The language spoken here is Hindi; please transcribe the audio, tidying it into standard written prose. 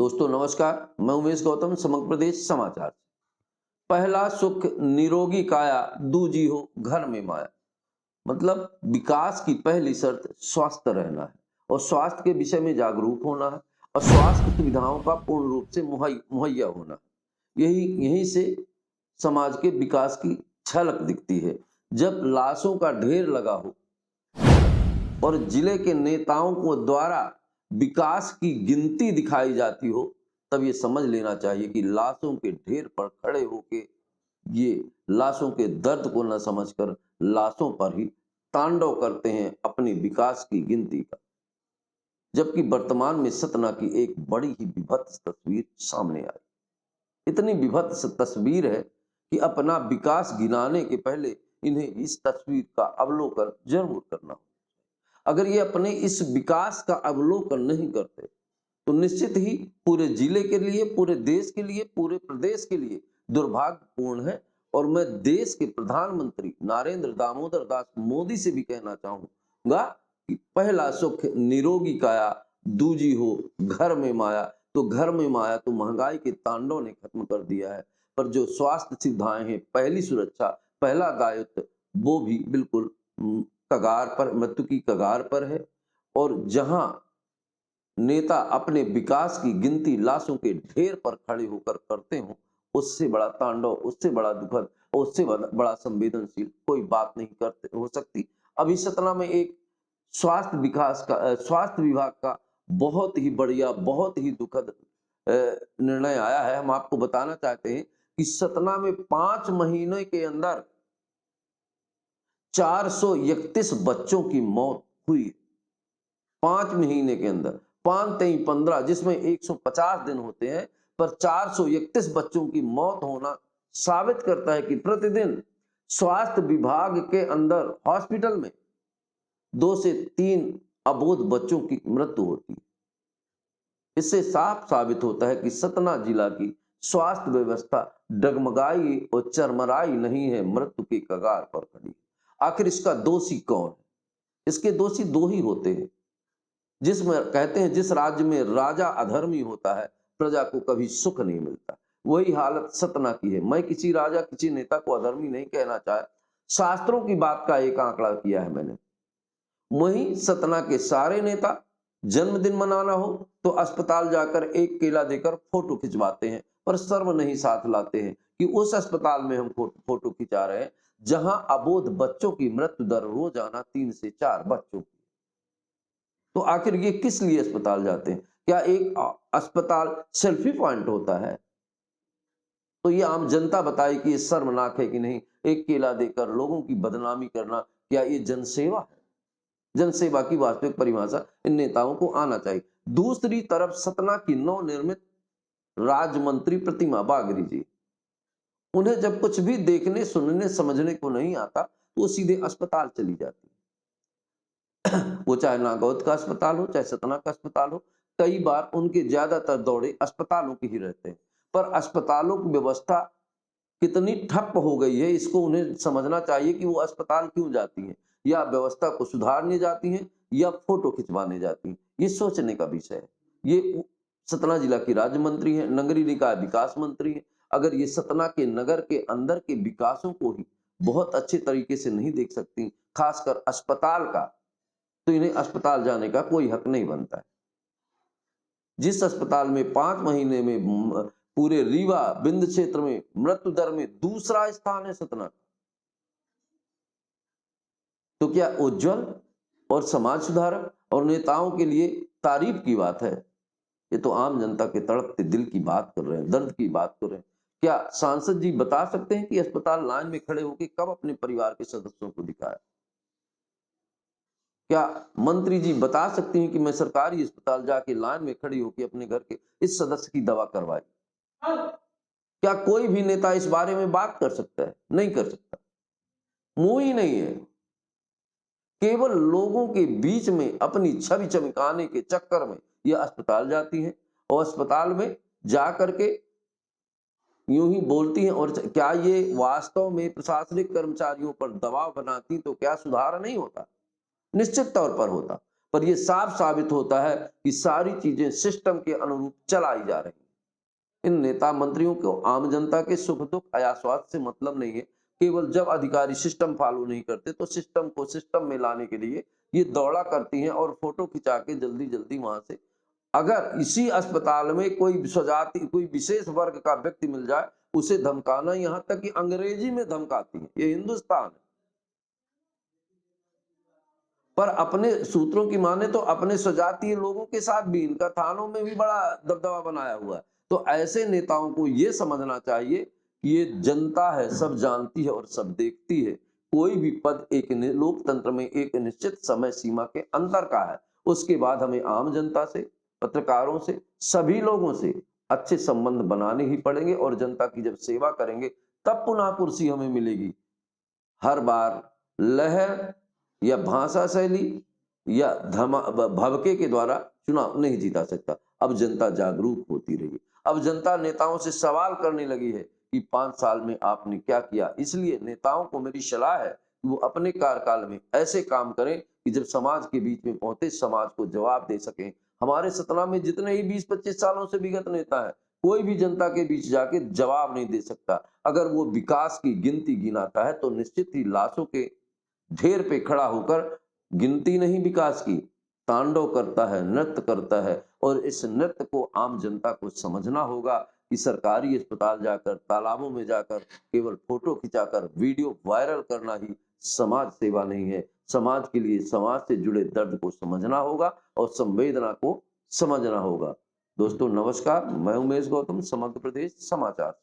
दोस्तों नमस्कार, मैं उमेश गौतम, समग्र प्रदेश समाचार। पहला सुख निरोगी काया, दूजी हो घर में माया। मतलब विकास की पहली शर्त स्वस्थ रहना है और स्वास्थ्य के विषय में जागरूक होना है और स्वास्थ्य सुविधाओं का पूर्ण रूप से मुहैया होना है। यहीं से समाज के विकास की झलक दिखती है। जब लाशों का ढेर लगा हो और जिले के नेताओं को द्वारा विकास की गिनती दिखाई जाती हो, तब ये समझ लेना चाहिए कि लाशों के ढेर पर खड़े होके ये लाशों के दर्द को न समझकर लाशों पर ही तांडव करते हैं अपनी विकास की गिनती का। जबकि वर्तमान में सतना की एक बड़ी ही विभत्स तस्वीर सामने आई। इतनी विभत्स तस्वीर है कि अपना विकास गिनाने के पहले इन्हें इस तस्वीर का अवलोकन जरूर करना हो। अगर ये अपने इस विकास का अवलोकन नहीं करते तो निश्चित ही पूरे जिले के लिए, पूरे देश के लिए, पूरे प्रदेश के लिए दुर्भाग्यपूर्ण है। और मैं देश के प्रधानमंत्री नरेंद्र दामोदर दास मोदी से भी कहना चाहूंगा कि पहला सुख निरोगी काया, दूजी हो घर में माया। तो घर में माया तो महंगाई के तांडव ने खत्म कर दिया है, पर जो स्वास्थ्य सुविधाएं हैं, पहली सुरक्षा, पहला दायित्व, वो भी बिल्कुल कगार पर, मृत्यु की कगार पर है। और जहां नेता अपने विकास की गिनती लाशों के ढेर पर खड़े होकर करते हो, उससे बड़ा तांडव, उससे बड़ा दुखद और उससे बड़ा संवेदनशील कोई बात नहीं करते हो सकती। अभी सतना में एक स्वास्थ्य विभाग का बहुत ही बढ़िया, बहुत ही दुखद निर्णय आया है। हम आपको बताना चाहते हैं कि सतना में 5 महीने के अंदर 431 बच्चों की मौत हुई। 5 महीने के अंदर 5 3 15, जिसमें 150 दिन होते हैं, पर 431 बच्चों की मौत होना साबित करता है कि प्रतिदिन स्वास्थ्य विभाग के अंदर हॉस्पिटल में 2 से 3 अबोध बच्चों की मृत्यु होती है। इससे साफ साबित होता है कि सतना जिला की स्वास्थ्य व्यवस्था डगमगाई और चरमराई नहीं है, मृत्यु के कगार पर खड़ी। आखिर इसका दोषी कौन है? इसके दोषी 2 ही होते हैं। जिसमें कहते हैं जिस राज्य में राजा अधर्मी होता है, प्रजा को कभी सुख नहीं मिलता। वही हालत सतना की है। मैं किसी राजा, किसी नेता को अधर्मी नहीं कहना चाहे, शास्त्रों की बात का एक आंकड़ा किया है मैंने। वहीं सतना के सारे नेता जन्मदिन मनाना हो तो अस्पताल जाकर एक केला देकर फोटो खिंचवाते हैं, पर शर्म नहीं साथ लाते हैं कि उस अस्पताल में हम फोटो खिंचा रहे हैं जहां अबोध बच्चों की मृत्यु दर रोजाना 3 से 4 बच्चों की। तो आखिर ये किस लिए अस्पताल जाते हैं? क्या एक अस्पताल सेल्फी पॉइंट होता है? तो ये आम जनता बताए कि ये शर्मनाक है कि नहीं। एक केला देकर लोगों की बदनामी करना, क्या ये जनसेवा है? जनसेवा की वास्तविक परिभाषा इन नेताओं को आना चाहिए। दूसरी तरफ सतना की नवनिर्मित राज्य मंत्री प्रतिमा बागरी जी, उन्हें जब कुछ भी देखने, सुनने, समझने को नहीं आता तो वो सीधे अस्पताल चली जाती। वो चाहे नागौद का अस्पताल हो, चाहे सतना का अस्पताल हो, कई बार उनके ज्यादातर दौरे अस्पतालों के ही रहते हैं। पर अस्पतालों की व्यवस्था कितनी ठप हो गई है, इसको उन्हें समझना चाहिए कि वो अस्पताल क्यों जाती हैं, या व्यवस्था को सुधारने जाती हैं या फोटो खिंचवाने जाती हैं। ये सोचने का विषय है। ये सतना जिला की राज्य मंत्री है, नगरीय निकाय विकास मंत्री है। अगर ये सतना के नगर के अंदर के विकासों को ही बहुत अच्छे तरीके से नहीं देख सकती, खासकर अस्पताल का, तो इन्हें अस्पताल जाने का कोई हक नहीं बनता है। जिस अस्पताल में 5 महीने में पूरे रीवा बिंद क्षेत्र में मृत्यु दर में दूसरा स्थान है सतना, तो क्या उज्जवल और समाज सुधारक और नेताओं के लिए तारीफ की बात है? ये तो आम जनता के तड़पते दिल की बात कर रहे हैं, दर्द की बात कर रहे हैं। क्या सांसद जी बता सकते हैं कि अस्पताल लाइन में खड़े होकर कब अपने परिवार के सदस्यों को दिखाया? क्या मंत्री जी बता सकती हैं कि मैं सरकारी अस्पताल जाके लाइन में खड़ी होकर अपने घर के इस सदस्य की दवा करवाई? क्या कोई भी नेता इस बारे में बात कर सकता है? नहीं कर सकता। मुंह ही नहीं है। केवल लोगों के बीच में अपनी छवि चमकाने के चक्कर में यह अस्पताल जाती हैं और अस्पताल में जा करके यूं ही बोलती हैं। और क्या ये वास्तव में प्रशासनिक कर्मचारियों पर दबाव बनाती तो क्या सुधार नहीं होता? निश्चित तौर पर होता। पर यह साफ साबित होता है कि सारी चीजें सिस्टम के अनुरूप चलाई जा रही हैं। इन नेता मंत्रियों को आम जनता के सुख दुख आयास्वाद से मतलब नहीं है। केवल जब अधिकारी सिस्टम फॉलो नहीं करते तो सिस्टम को सिस्टम में लाने के लिए ये दौड़ा करती हैं और फोटो खिंचा के जल्दी जल्दी वहां से, अगर इसी अस्पताल में कोई स्वजाति कोई विशेष वर्ग का व्यक्ति मिल जाए उसे धमकाना, यहां तक कि अंग्रेजी में धमकाती है। ये हिंदुस्तान है। पर अपने सूत्रों की माने तो अपने स्वजातीय लोगों के साथ भी इनका थानों में भी बड़ा दबदबा बनाया हुआ है। तो ऐसे नेताओं को यह समझना चाहिए कि ये जनता है, सब जानती है और सब देखती है। कोई भी पद एक लोकतंत्र में एक निश्चित समय सीमा के अंदर का है। उसके बाद हमें आम जनता से, पत्रकारों से, सभी लोगों से अच्छे संबंध बनाने ही पड़ेंगे और जनता की जब सेवा करेंगे तब पुनः कुर्सी हमें मिलेगी। हर बार लहर या भाषा शैली या भभके के द्वारा चुनाव नहीं जीता सकता। अब जनता जागरूक होती रही। अब जनता नेताओं से सवाल करने लगी है कि 5 साल में आपने क्या किया। इसलिए नेताओं को मेरी सलाह है कि वो अपने कार्यकाल में ऐसे काम करें कि जब समाज के बीच में पहुंचे समाज को जवाब दे सकें। हमारे सतना में जितने ही 20-25 सालों से विगत नेता है, कोई भी जनता के बीच जाके जवाब नहीं दे सकता। अगर वो विकास की गिनती गिनाता है तो निश्चित ही लाशों के ढेर पे खड़ा होकर गिनती नहीं विकास की, तांडव करता है, नृत्य करता है। और इस नृत्य को आम जनता को समझना होगा कि सरकारी अस्पताल जाकर, तालाबों में जाकर केवल फोटो खिंचाकर वीडियो वायरल करना ही समाज सेवा नहीं है। समाज के लिए समाज से जुड़े दर्द को समझना होगा और संवेदना को समझना होगा। दोस्तों नमस्कार, मैं उमेश गौतम, समग्र प्रदेश समाचार।